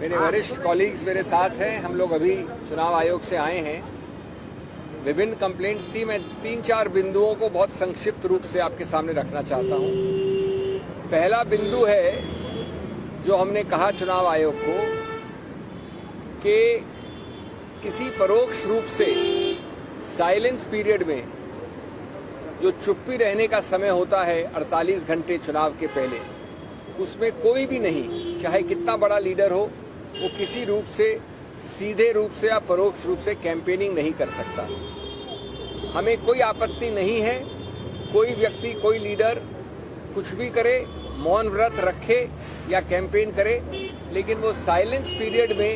मेरे वरिष्ठ कॉलीग्स मेरे साथ हैं। हम लोग अभी चुनाव आयोग से आए हैं। विभिन्न कंप्लेंट्स थी। मैं 3-4 बिंदुओं को बहुत संक्षिप्त रूप से आपके सामने रखना चाहता हूं। पहला बिंदु है जो हमने कहा चुनाव आयोग को कि किसी परोक्ष रूप से साइलेंस पीरियड में जो चुप्पी रहने का समय होता है 48 घंटे चुनाव के पहले, उसमें कोई भी नहीं, चाहे कितना बड़ा लीडर हो, वो किसी रूप से सीधे रूप से या परोक्ष रूप से कैंपेनिंग नहीं कर सकता। हमें कोई आपत्ति नहीं है कोई व्यक्ति, कोई लीडर कुछ भी करे, मौन व्रत रखे या कैंपेन करे, लेकिन वो साइलेंस पीरियड में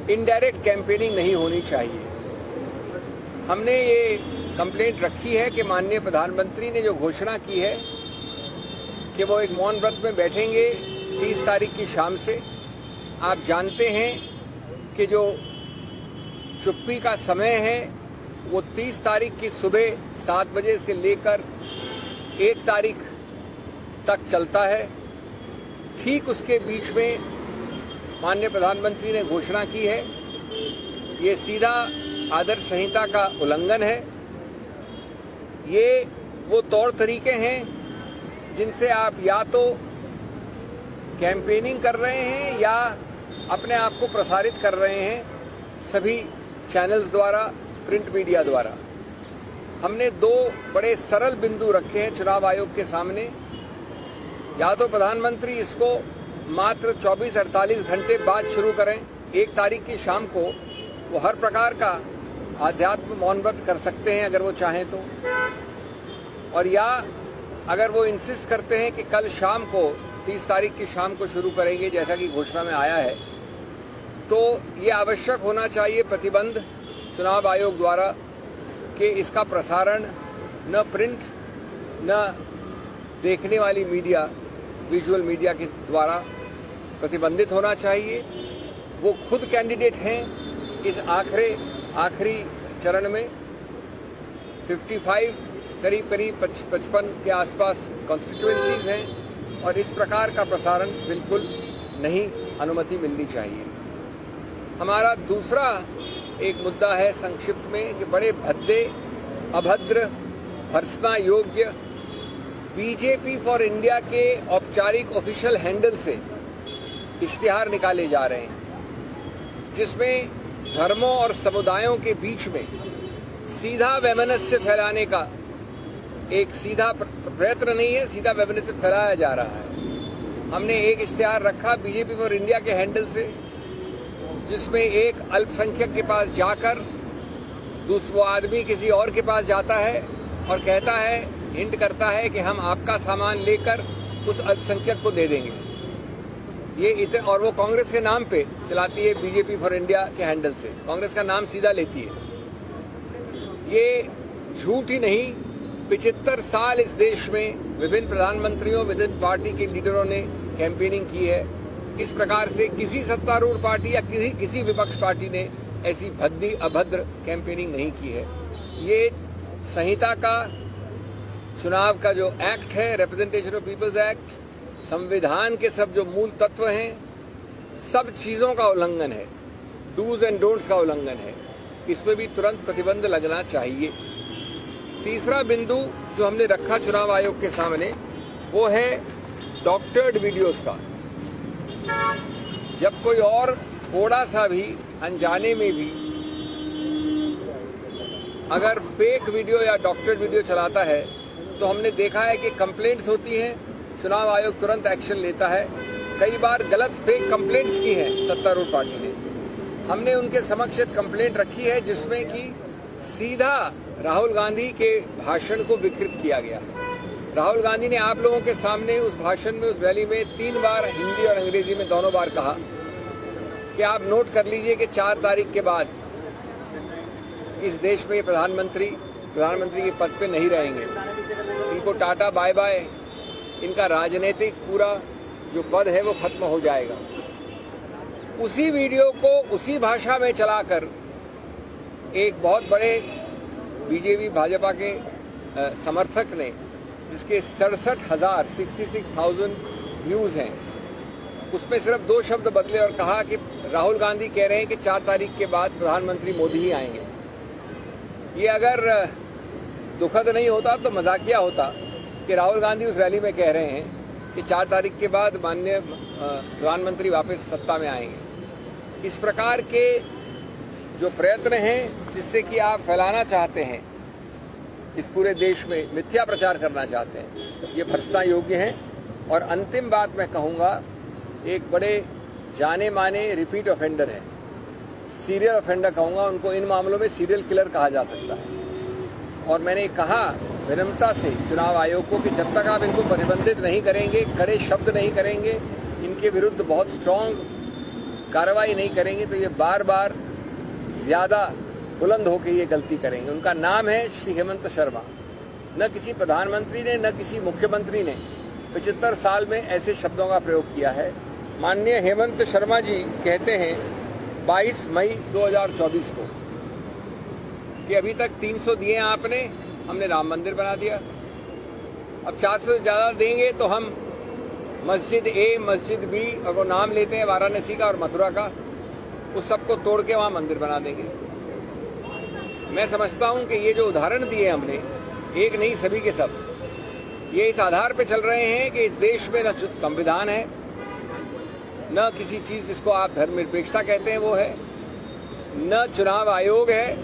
इनडायरेक्ट कैंपेनिंग नहीं होनी चाहिए। हमने ये कंप्लेंट रखी है कि माननीय प्रधानमंत्री ने जो घोषणा की है कि वो एक मौन व्रत में बैठेंगे 30 तारीख की शाम से। आप जानते हैं कि जो चुप्पी का समय है वो 30 तारीख की सुबह 7 बजे से लेकर 1 तारीख तक चलता है। ठीक उसके बीच में माननीय प्रधानमंत्री ने घोषणा की है। ये सीधा आदर्श संहिता का उल्लंघन है। ये वो तौर तरीके हैं जिनसे आप या तो कैंपेनिंग कर रहे हैं या अपने आप को प्रसारित कर रहे हैं सभी चैनल्स द्वारा, प्रिंट मीडिया द्वारा। हमने 2 बड़े सरल बिंदु रखे हैं चुनाव आयोग के सामने। या तो प्रधानमंत्री इसको मात्र 24-48 घंटे बाद शुरू करें, 1 तारीख की शाम को वो हर प्रकार का आध्यात्म मौन व्रत कर सकते हैं अगर वो चाहें तो। और या अगर वो इंसिस्ट करते हैं कि कल शाम को 30 तारीख की शाम को शुरू करेंगे जैसा कि घोषणा में आया है, तो ये आवश्यक होना चाहिए प्रतिबंध चुनाव आयोग द्वारा कि इसका प्रसारण न प्रिंट न देखने वाली मीडिया, विजुअल मीडिया के द्वारा प्रतिबंधित होना चाहिए। वो खुद कैंडिडेट हैं इस आखिरी चरण में। 55 करीब 55 के आसपास कॉन्स्टिट्यूएंसीज हैं और इस प्रकार का प्रसारण बिल्कुल नहीं अनुमति मिलनी चाहिए। हमारा दूसरा एक मुद्दा है संक्षिप्त में कि बड़े भद्दे, अभद्र, भर्त्सना योग्य बीजेपी फॉर इंडिया के औपचारिक ऑफिशियल हैंडल से इश्तिहार निकाले जा रहे हैं जिसमें धर्मों और समुदायों के बीच में सीधा वैमनस्य फैलाने का एक सीधा प्रयत्न नहीं है, सीधा वैमनस्य फैलाया जा रहा है। हमने एक इश्तिहार रखा बीजेपी फॉर इंडिया के हैंडल से जिसमें एक अल्पसंख्यक के पास जाकर दूसरा आदमी किसी और के पास जाता है और कहता है, हिंट करता है कि हम आपका सामान लेकर उस अल्पसंख्यक को दे देंगे। और वो कांग्रेस के नाम पे चलाती है, बीजेपी फॉर इंडिया के हैंडल से कांग्रेस का नाम सीधा लेती है। ये झूठ ही नहीं, 75 साल इस देश में विभिन्न प्रधानमंत्रियों, विभिन्न पार्टी के लीडरों ने कैंपेनिंग की है। इस प्रकार से किसी सत्तारूढ़ पार्टी या किसी विपक्ष पार्टी ने ऐसी भद्दी अभद्र कैंपेनिंग नहीं की है। ये संहिता का, चुनाव का जो एक्ट है, रिप्रेजेंटेशन ऑफ पीपल्स एक्ट, संविधान के सब जो मूल तत्व हैं, सब चीजों का उल्लंघन है, डूज एंड डोंट्स का उल्लंघन है। इसमें भी तुरंत प्रतिबंध लगना चाहिए। तीसरा बिंदु जो हमने रखा चुनाव आयोग के सामने वो है डॉक्टर्ड वीडियोस का। जब कोई और थोड़ा सा भी अनजाने में भी अगर फेक वीडियो या डॉक्टर्ड वीडियो चलाता है तो हमने देखा है कि कंप्लेंट्स होती हैं, चुनाव आयोग तुरंत एक्शन लेता है। कई बार गलत फेक कंप्लेंट्स की हैं सत्तारूढ़ पार्टी ने। हमने उनके समक्ष एक कंप्लेंट रखी है जिसमें कि सीधा राहुल गांधी के भाषण को विकृत किया गया। राहुल गांधी ने आप लोगों के सामने उस भाषण में, उस रैली में 3 बार हिंदी और अंग्रेजी में दोनों बार कहा कि आप नोट कर लीजिए कि 4 तारीख के बाद इस देश में प्रधानमंत्री के पद पे नहीं रहेंगे। इनको टाटा बाय बाय, इनका राजनीतिक पूरा जो पद है वो खत्म हो जाएगा। उसी वीडियो को उसी भाषा में चलाकर एक बहुत बड़े बीजेपी भाजपा के समर्थक ने, जिसके 66,000 व्यूज हैं, उसमें सिर्फ 2 शब्द बदले और कहा कि राहुल गांधी कह रहे हैं कि 4 तारीख के बाद प्रधानमंत्री मोदी ही आएंगे। ये अगर दुखद नहीं होता तो मजाकिया होता कि राहुल गांधी उस रैली में कह रहे हैं कि 4 तारीख के बाद माननीय प्रधानमंत्री वापस सत्ता में आएंगे। इस प्रकार के जो प्रयत्न हैं जिससे कि आप फैलाना चाहते हैं, इस पूरे देश में मिथ्या प्रचार करना चाहते हैं, ये भर्त्सना योग्य हैं। और अंतिम बात मैं कहूंगा, एक बड़े जाने माने रिपीट ऑफेंडर है, सीरियल ऑफेंडर कहूंगा उनको, इन मामलों में सीरियल किलर कहा जा सकता है। और मैंने कहा विनम्रता से चुनाव आयोग को कि जब तक आप इनको प्रतिबंधित नहीं करेंगे, कड़े शब्द नहीं करेंगे, इनके विरुद्ध बहुत स्ट्रांग कार्रवाई नहीं करेंगे, तो ये बार बार ज्यादा बुलंद होकर ये गलती करेंगे। उनका नाम है श्री हेमंत शर्मा। न किसी प्रधानमंत्री ने न किसी मुख्यमंत्री ने 75 साल में ऐसे शब्दों का प्रयोग किया है। माननीय हेमंत शर्मा जी कहते हैं 22 मई 2024 को कि अभी तक 300 दिए आपने, हमने राम मंदिर बना दिया, अब 400 से ज्यादा देंगे तो हम मस्जिद ए, मस्जिद बी, और वो नाम लेते हैं वाराणसी का और मथुरा का, उस सबको तोड़ के वहां मंदिर बना देंगे। मैं समझता हूं कि ये जो उदाहरण दिए हमने, एक नहीं सभी के सब, ये इस आधार पर चल रहे हैं कि इस देश में न संविधान है, न किसी चीज जिसको आप धर्मनिरपेक्षता कहते हैं वो है, न चुनाव आयोग है,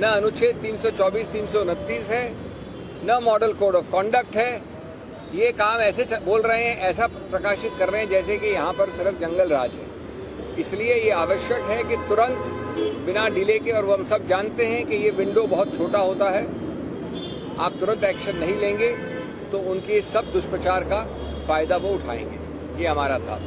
न अनुच्छेद 324, 329 है, न मॉडल कोड ऑफ कॉन्डक्ट है। ये काम ऐसे बोल रहे हैं, ऐसा प्रकाशित कर रहे हैं जैसे कि यहाँ पर सिर्फ जंगल राज है। इसलिए ये आवश्यक है कि तुरंत बिना डिले के, और वो हम सब जानते हैं कि ये विंडो बहुत छोटा होता है, आप तुरंत एक्शन नहीं लेंगे तो उनके सब दुष्प्रचार का फायदा वो उठाएंगे। ये हमारा था।